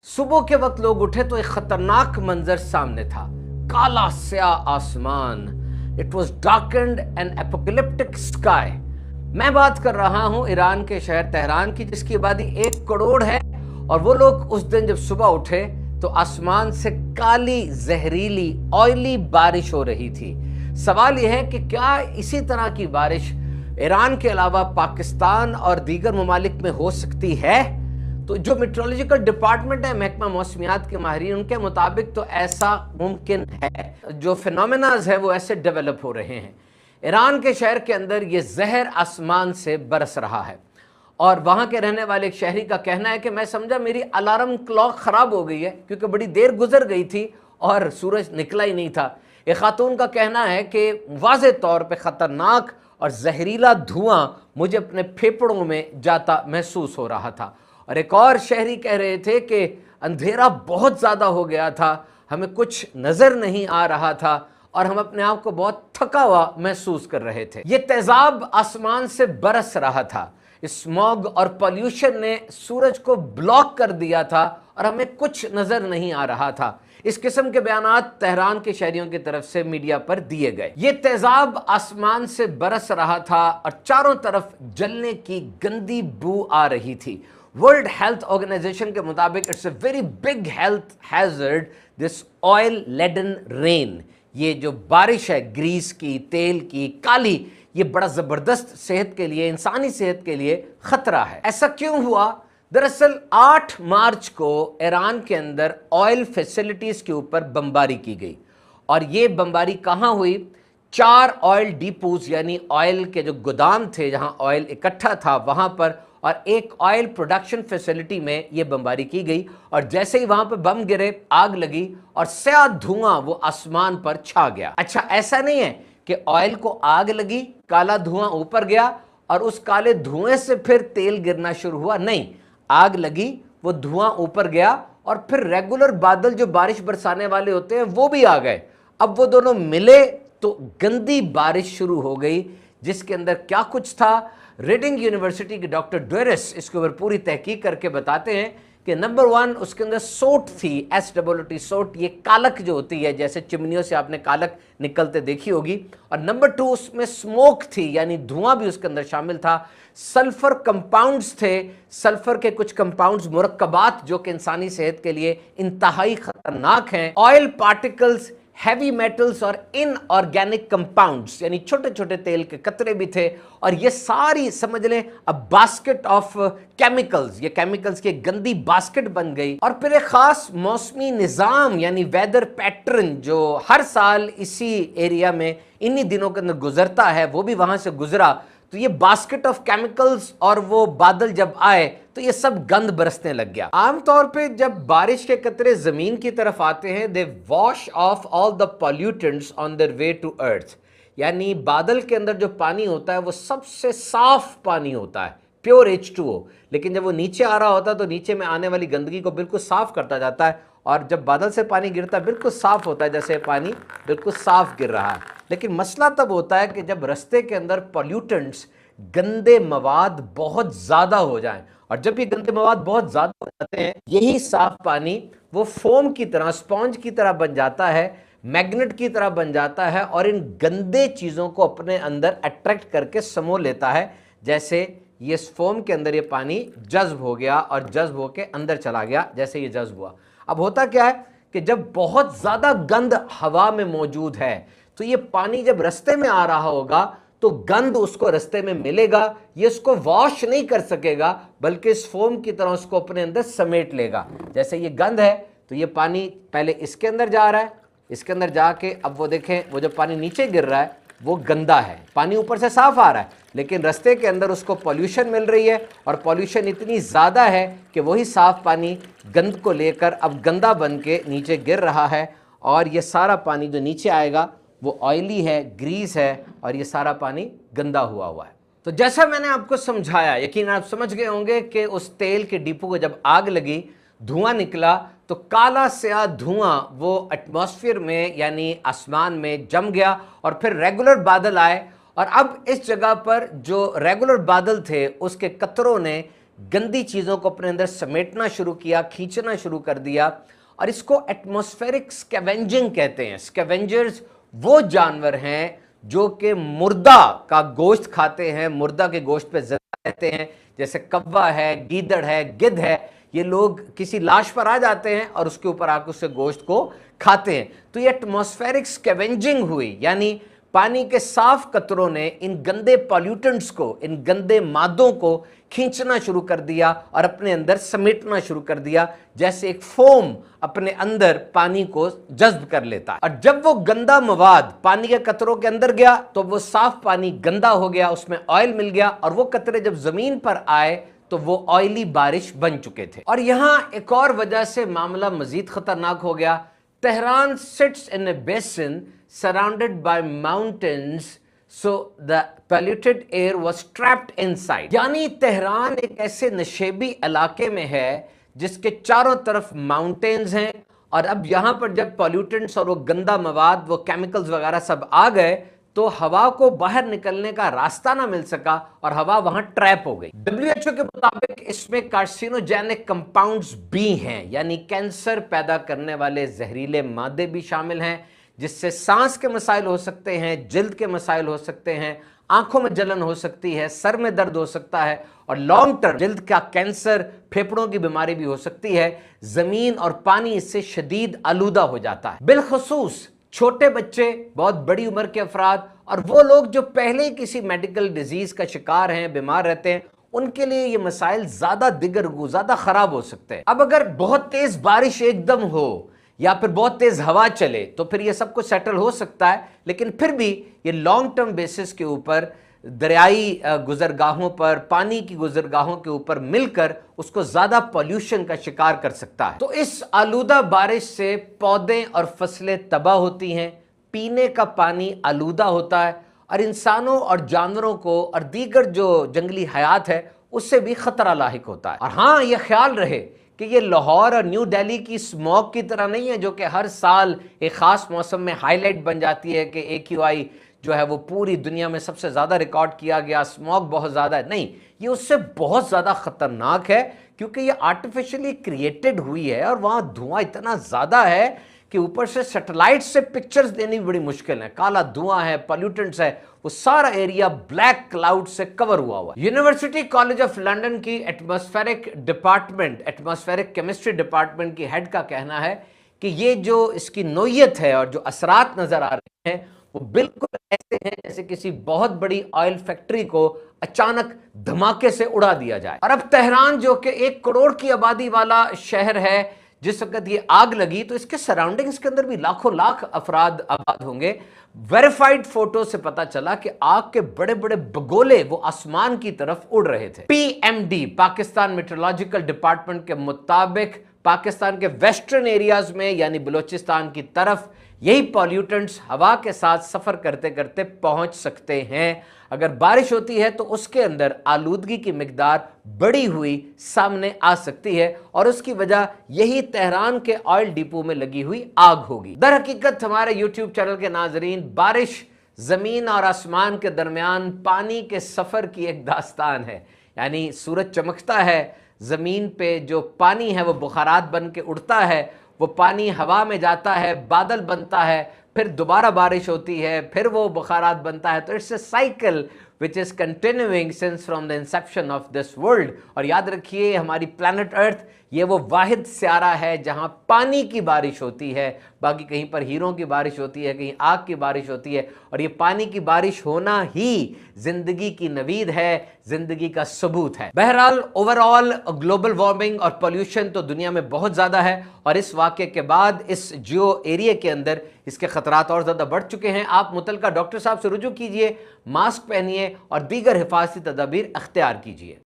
सुबह के वक्त लोग उठे तो एक खतरनाक मंजर सामने था। काला स्याह आसमान। It was darkened and apocalyptic sky. मैं बात कर रहा हूं ईरान के शहर तेहरान की, जिसकी आबादी 1 करोड़ है। और वो लोग उस दिन जब सुबह उठे तो आसमान से काली जहरीली ऑयली बारिश हो रही थी। सवाल यह है कि क्या इसी तरह की बारिश ईरान के अलावा पाकिस्तान और दीगर ममालिक में हो सकती है? तो जो मेट्रोलॉजिकल डिपार्टमेंट है, महकमा मौसमियात के माहिरीन, उनके मुताबिक तो ऐसा मुमकिन है। जो फिनोमेनाज है वो ऐसे डेवलप हो रहे हैं। ईरान के शहर के अंदर ये जहर आसमान से बरस रहा है। और वहाँ के रहने वाले एक शहरी का कहना है कि मैं समझा मेरी अलार्म क्लॉक ख़राब हो गई है, क्योंकि बड़ी देर गुजर गई थी और सूरज निकला ही नहीं था। एक खातून का कहना है कि वाज़े तौर पे ख़तरनाक और जहरीला धुआं मुझे अपने फेफड़ों में जाता महसूस हो रहा था। और एक और शहरी कह रहे थे कि अंधेरा बहुत ज़्यादा हो गया था, हमें कुछ नज़र नहीं आ रहा था और हम अपने आप को बहुत थका हुआ महसूस कर रहे थे। ये तेज़ाब आसमान से बरस रहा था। स्मॉग और पॉल्यूशन ने सूरज को ब्लॉक कर दिया था और हमें कुछ नज़र नहीं आ रहा था। इस किस्म के बयानात तेहरान के शहरियों की तरफ से मीडिया पर दिए गए। ये तेज़ाब आसमान से बरस रहा था और चारों तरफ जलने की गंदी बू आ रही थी। वर्ल्ड हेल्थ ऑर्गेनाइजेशन के मुताबिक it's a very big health hazard this oil laden rain. ये जो बारिश है ग्रीस की, तेल की, काली, ये बड़ा ज़बरदस्त सेहत के लिए, इंसानी सेहत के लिए ख़तरा है। ऐसा क्यों हुआ? दरअसल 8 मार्च को ईरान के अंदर ऑयल फैसिलिटीज़ के ऊपर बमबारी की गई। और ये बमबारी कहाँ हुई? 4 ऑयल डिपोज यानी ऑयल के जो गोदाम थे जहाँ ऑयल इकट्ठा था वहाँ पर, और एक ऑयल प्रोडक्शन फैसिलिटी में ये बमबारी की गई। और जैसे ही वहाँ पर बम गिरे, आग लगी और स्याह धुआं वो आसमान पर छा गया। अच्छा, ऐसा नहीं है कि ऑयल को आग लगी, काला धुआं ऊपर गया और उस काले धुएं से फिर तेल गिरना शुरू हुआ। नहीं, आग लगी, वो धुआं ऊपर गया और फिर रेगुलर बादल जो बारिश बरसाने वाले होते हैं वो भी आ गए। अब वो दोनों मिले तो गंदी बारिश शुरू हो गई, जिसके अंदर क्या कुछ था। रीडिंग यूनिवर्सिटी के डॉक्टर ड्वेरेस इसके ऊपर पूरी तहकीक करके बताते हैं कि नंबर 1 उसके अंदर सोट थी, SOOT सोट, ये कालक जो होती है, जैसे चिमनियों से आपने कालक निकलते देखी होगी। और नंबर 2 उसमें स्मोक थी, यानी धुआं भी उसके अंदर शामिल था। सल्फर कंपाउंड्स थे, सल्फर के कुछ कंपाउंड्स, मुरक्कबात जो कि इंसानी सेहत के लिए इंतहाई खतरनाक हैं। ऑयल पार्टिकल्स, हैवी मेटल्स और इनऑर्गेनिक कंपाउंड्स यानी छोटे छोटे तेल के कतरे भी थे। और ये सारी समझ लें अ बास्केट ऑफ केमिकल्स, ये केमिकल्स की गंदी बास्केट बन गई। और फिर एक खास मौसमी निज़ाम यानी वेदर पैटर्न जो हर साल इसी एरिया में इन्हीं दिनों के अंदर गुजरता है, वो भी वहां से गुजरा। तो ये बास्केट ऑफ केमिकल्स और वो बादल जब आए तो ये सब गंद बरसने लग गया। आमतौर पे जब बारिश के कतरे जमीन की तरफ आते हैं, they wash off all the pollutants on their way to earth. यानी बादल के अंदर जो पानी होता है वो सबसे साफ पानी होता है, प्योर H2O। लेकिन जब वो नीचे आ रहा होता है तो नीचे में आने वाली गंदगी को बिल्कुल साफ करता जाता है। और जब बादल से पानी गिरता है बिल्कुल साफ होता है, जैसे पानी बिल्कुल साफ गिर रहा है। लेकिन मसला तब होता है कि जब रास्ते के अंदर पॉल्यूटेंट्स, गंदे मवाद बहुत ज़्यादा हो जाएं। और जब ये गंदे मवाद बहुत ज़्यादा हो जाते हैं, यही साफ पानी वो फोम की तरह, स्पॉन्ज की तरह बन जाता है, मैग्नेट की तरह बन जाता है और इन गंदे चीज़ों को अपने अंदर अट्रैक्ट करके समो लेता है। जैसे ये फोम के अंदर ये पानी जज्ब हो गया और जज्ब होके अंदर चला गया, जैसे ये जज्ब हुआ। अब होता क्या है कि जब बहुत ज़्यादा गंद हवा में मौजूद है तो ये पानी जब रास्ते में आ रहा होगा तो गंद उसको रास्ते में मिलेगा, ये उसको वॉश नहीं कर सकेगा बल्कि इस फोम की तरह उसको अपने अंदर समेट लेगा। जैसे ये गंद है तो ये पानी पहले इसके अंदर जा रहा है, इसके अंदर जाके अब वो देखें वो जो पानी नीचे गिर रहा है वो गंदा है। पानी ऊपर से साफ आ रहा है लेकिन रास्ते के अंदर उसको पॉल्यूशन मिल रही है और पॉल्यूशन इतनी ज़्यादा है कि वही साफ पानी गंद को लेकर अब गंदा बन के नीचे गिर रहा है। और ये सारा पानी जो नीचे आएगा वो ऑयली है, ग्रीस है और ये सारा पानी गंदा हुआ है। तो जैसा मैंने आपको समझाया, यकीन आप समझ गए होंगे कि उस तेल के डिपो को जब आग लगी, धुआं निकला तो काला स्याह धुआं वो एटमॉस्फेयर में यानी आसमान में जम गया और फिर रेगुलर बादल आए। और अब इस जगह पर जो रेगुलर बादल थे उसके कतरों ने गंदी चीज़ों को अपने अंदर समेटना शुरू किया, खींचना शुरू कर दिया, और इसको एटमॉस्फेरिक स्कैवेंजिंग कहते हैं। स्कैवेंजर्स वो जानवर हैं जो कि मुर्दा का गोश्त खाते हैं, मुर्दा के गोश्त पे जिंदा रहते हैं, जैसे कौवा है, गीदड़ है, गिद्ध है। ये लोग किसी लाश पर आ जाते हैं और उसके ऊपर आकर उससे गोश्त को खाते हैं। तो ये एटमॉस्फेरिक स्कैवेंजिंग हुई, यानी पानी के साफ कतरों ने इन गंदे पॉल्यूटेंट्स को, इन गंदे मादों को खींचना शुरू कर दिया और अपने अंदर समेटना शुरू कर दिया, जैसे एक फोम अपने अंदर पानी को जज्ब कर लेता है। और जब वो गंदा मवाद पानी के कतरों के अंदर गया तो वो साफ पानी गंदा हो गया, उसमें ऑयल मिल गया, और वो कतरे जब जमीन पर आए तो वो ऑयली बारिश बन चुके थे। और यहां एक और वजह से मामला मजीद खतरनाक हो गया। Tehran sits in A basin surrounded by mountains, so the polluted air was trapped inside। यानी तेहरान एक ऐसे नशेबी इलाके में है जिसके चारों तरफ माउंटेन्स हैं, और अब यहां पर जब पॉल्यूटेंट्स और वो गंदा मवाद, वो केमिकल्स वगैरह सब आ गए तो हवा को बाहर निकलने का रास्ता ना मिल सका और हवा वहां ट्रैप हो गई। WHO के मुताबिक इसमें कार्सिनोजेनिक कंपाउंड्स भी हैं, यानी कैंसर पैदा करने वाले जहरीले मादे भी शामिल हैं, जिससे सांस के मसाइल हो सकते हैं, जिल्द के मसाइल हो सकते हैं, आंखों में जलन हो सकती है, सर में दर्द हो सकता है, और लॉन्ग टर्म जिल्द का कैंसर, फेफड़ों की बीमारी भी हो सकती है। जमीन और पानी इससे शदीद आलूदा हो जाता है, बिलखसूस छोटे बच्चे, बहुत बड़ी उम्र के अफराद, और वो लोग जो पहले ही किसी मेडिकल डिजीज का शिकार हैं, बीमार रहते हैं, उनके लिए ये मसाइल ज्यादा दिगरगू, ज्यादा खराब हो सकते हैं। अब अगर बहुत तेज बारिश एकदम हो या फिर बहुत तेज हवा चले तो फिर ये सब कुछ सेटल हो सकता है, लेकिन फिर भी ये लॉन्ग टर्म बेसिस के ऊपर दरियाई गुजरगाहों पर, पानी की गुजरगाहों के ऊपर मिलकर उसको ज्यादा पॉल्यूशन का शिकार कर सकता है। तो इस आलूदा बारिश से पौधे और फसलें तबाह होती हैं, पीने का पानी आलूदा होता है, और इंसानों और जानवरों को और दीगर जो जंगली हयात है उससे भी खतरा लाहिक होता है। और हाँ, ये ख्याल रहे कि ये लाहौर और न्यू दिल्ली की स्मॉग की तरह नहीं है जो कि हर साल एक खास मौसम में हाईलाइट बन जाती है कि AQI जो है वो पूरी दुनिया में सबसे ज़्यादा रिकॉर्ड किया गया, स्मॉग बहुत ज़्यादा है। नहीं, ये उससे बहुत ज़्यादा ख़तरनाक है, क्योंकि ये आर्टिफिशियली क्रिएटेड हुई है और वहाँ धुआं इतना ज़्यादा है कि ऊपर से सैटेलाइट से पिक्चर्स देनी बड़ी मुश्किल है। काला धुआं है, पॉल्यूटेंट्स है, वो सारा एरिया ब्लैक क्लाउड से कवर हुआ हुआ है। यूनिवर्सिटी कॉलेज ऑफ लंदन की atmospheric department, atmospheric chemistry department की हेड का कहना है कि ये जो इसकी नोयत है और जो असरात नजर आ रहे हैं वो बिल्कुल ऐसे हैं जैसे किसी बहुत बड़ी ऑयल फैक्ट्री को अचानक धमाके से उड़ा दिया जाए। और अब तेहरान जो कि 1 करोड़ की आबादी वाला शहर है, जिस वक्त ये आग लगी तो इसके सराउंडिंग्स के अंदर भी लाखों लाख अफराद आबाद होंगे। वेरीफाइड फोटो से पता चला कि आग के बड़े बड़े बगोले वो आसमान की तरफ उड़ रहे थे। PMD, पाकिस्तान मेट्रोलॉजिकल डिपार्टमेंट के मुताबिक पाकिस्तान के वेस्टर्न एरियाज में यानी बलोचिस्तान की तरफ यही पॉल्यूटेंट्स हवा के साथ सफर करते करते पहुंच सकते हैं। अगर बारिश होती है तो उसके अंदर आलूदगी की मिकदार बढ़ी हुई सामने आ सकती है, और उसकी वजह यही तेहरान के ऑयल डिपो में लगी हुई आग होगी। दर हकीकत हमारे YouTube चैनल के नाजरीन, बारिश जमीन और आसमान के दरमियान पानी के सफर की एक दास्तान है। यानी सूरज चमकता है, जमीन पे जो पानी है वो बुखारात बन के उड़ता है, वो पानी हवा में जाता है, बादल बनता है, फिर दोबारा बारिश होती है, फिर वो बुखारात बनता है। तो it's a cycle which is continuing since from the Inception of this world. और याद रखिए, हमारी प्लैनेट अर्थ ये वो वाहिद स्यारा है जहां पानी की बारिश होती है, बाकी कहीं पर हीरों की बारिश होती है, कहीं आग की बारिश होती है, और ये पानी की बारिश होना ही जिंदगी की नवीद है, जिंदगी का सबूत है। बहरहाल ओवरऑल ग्लोबल वार्मिंग और पोल्यूशन तो दुनिया में बहुत ज्यादा है, और इस वाक़े के बाद इस जियो एरिया के अंदर इसके खतरात और ज्यादा बढ़ चुके हैं। आप मुतल्लिका डॉक्टर साहब से रुजू कीजिए, मास्क पहनिए और दीगर हिफाजती तदाबीर अख्तियार कीजिए।